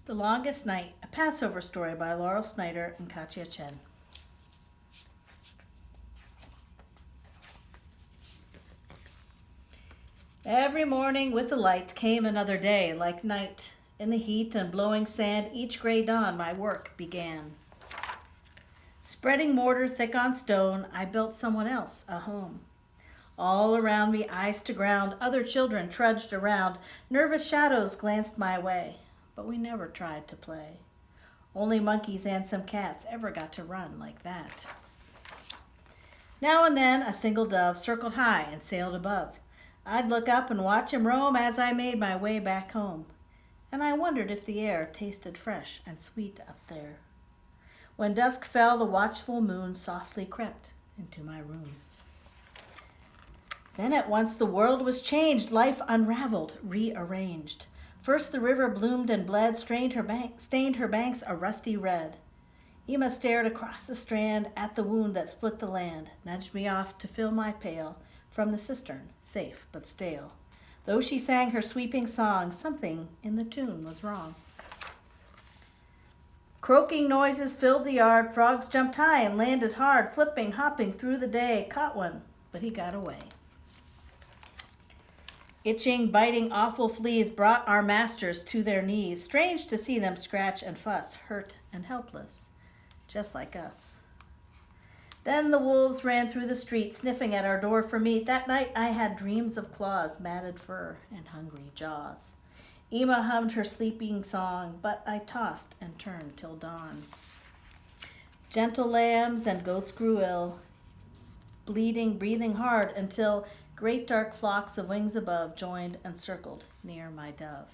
The Longest Night, a Passover story by Laurel Snyder and Katya Chen. Every morning with the light came another day like night. In the heat and blowing sand, each gray dawn my work began. Spreading mortar thick on stone, I built someone else a home. All around me, eyes to ground, other children trudged around. Nervous shadows glanced my way, but we never tried to play. Only monkeys and some cats ever got to run like that. Now and then a single dove circled high and sailed above. I'd look up and watch him roam as I made my way back home. And I wondered if the air tasted fresh and sweet up there. When dusk fell, the watchful moon softly crept into my room. Then at once the world was changed, life unraveled, rearranged. First the river bloomed and bled, stained her banks a rusty red. Ema stared across the strand at the wound that split the land, nudged me off to fill my pail from the cistern, safe but stale. Though she sang her sweeping song, something in the tune was wrong. Croaking noises filled the yard, frogs jumped high and landed hard, flipping, hopping through the day. Caught one, but he got away. Itching, biting, awful fleas brought our masters to their knees. Strange to see them scratch and fuss, hurt and helpless, just like us. Then the wolves ran through the street, sniffing at our door for meat. That night I had dreams of claws, matted fur, and hungry jaws. Ema hummed her sleeping song, but I tossed and turned till dawn. Gentle lambs and goats grew ill, bleeding, breathing hard, until great dark flocks of wings above joined and circled near my dove.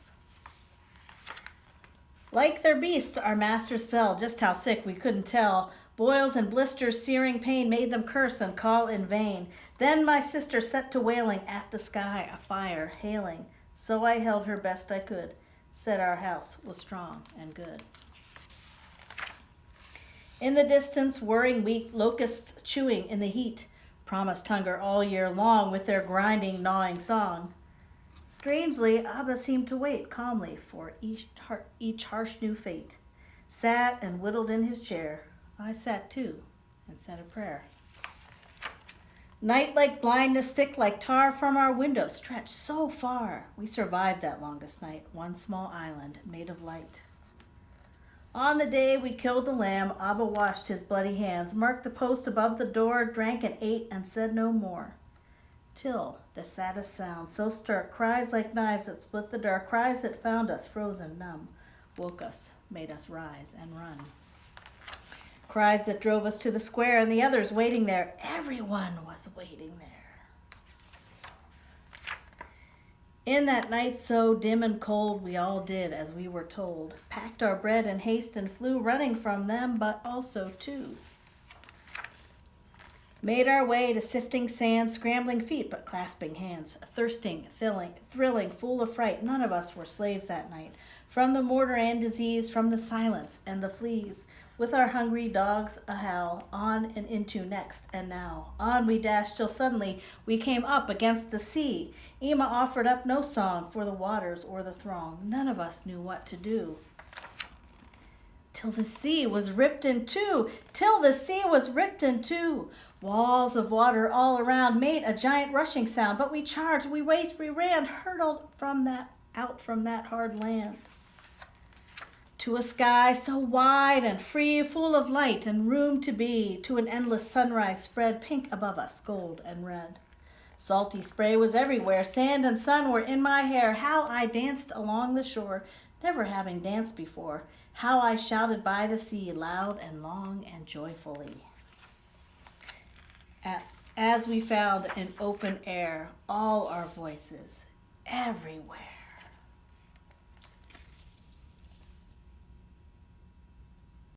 Like their beasts, our masters fell, just how sick we couldn't tell. Boils and blisters, searing pain made them curse and call in vain. Then my sister set to wailing at the sky, a fire hailing. So I held her best I could, said our house was strong and good. In the distance, whirring weak locusts chewing in the heat, promised hunger all year long with their grinding, gnawing song. Strangely, Abba seemed to wait calmly for each harsh new fate. Sat and whittled in his chair. I sat too and said a prayer. Night like blindness, thick like tar, from our window stretched so far. We survived that longest night, one small island made of light. On the day we killed the lamb, Abba washed his bloody hands, marked the post above the door, drank and ate and said no more. Till the saddest sound, so stark, cries like knives that split the dark, cries that found us frozen, numb, woke us, made us rise and run. Cries that drove us to the square and the others waiting there. Everyone was waiting there. In that night so dim and cold, we all did as we were told, packed our bread in haste and flew, running from them, but also too. Made our way to sifting sand, scrambling feet but clasping hands, thirsting, thrilling, full of fright. None of us were slaves that night. From the mortar and disease, from the silence and the fleas, with our hungry dogs a howl, on and into next and now. On we dashed till suddenly we came up against the sea. Ema offered up no song for the waters or the throng. None of us knew what to do. Till the sea was ripped in two, till the sea was ripped in two. Walls of water all around made a giant rushing sound, but we charged, we raced, we ran, hurtled out from that hard land. To a sky so wide and free, full of light and room to be, to an endless sunrise spread pink above us, gold and red. Salty spray was everywhere, sand and sun were in my hair. How I danced along the shore, never having danced before. How I shouted by the sea, loud and long and joyfully. As we found in open air, all our voices, everywhere.